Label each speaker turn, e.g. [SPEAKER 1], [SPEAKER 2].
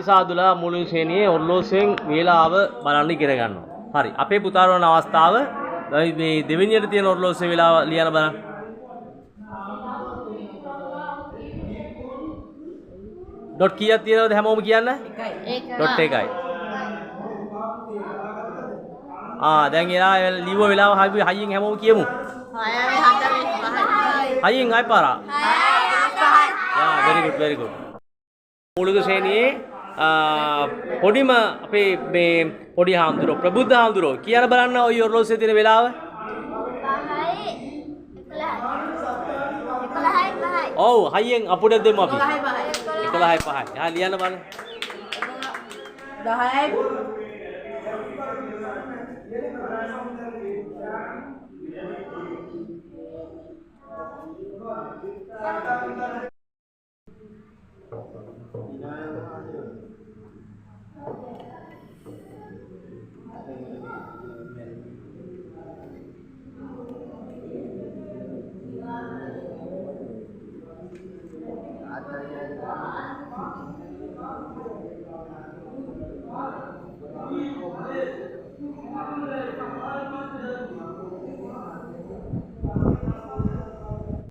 [SPEAKER 1] සාදුලා මුලින් ශ්‍රේණියේ ඔර්ලෝසුවෙන් වේලාව බලන්න ඉගෙන ගන්නවා. හරි. අපේ පුතාට වන අවස්ථාව මේ දෙවෙනියට තියෙන ඔර්ලෝසුවේ වේලාව ලියන්න බලන්න. ඩොට් කීයක් තියෙනවද හැමෝම කියන්න? 1යි. ඩොට් 1යි. දැන් එලා ලිව්ව වෙලාව හයියෙන් හැමෝම කියමු. 6යි 4යි 5යි. හයියෙන් ආයි පාරා. 6යි 5යි. very good. මූලික ශ්‍රේණියේ පොඩිම අපේ මේ පොඩි හාමුදුරුවෝ ප්‍රබුද්ධ හාමුදුරුවෝ කියන බලන්න ඔය ඔර්ලෝසුවේ තියෙන වෙලාව.
[SPEAKER 2] 5යි 11යි.
[SPEAKER 1] ඔව් හයියෙන් අපුඩ දෙමු අපි. 11යි 5යි. ලියන්න බලන්න.
[SPEAKER 3] 10යි.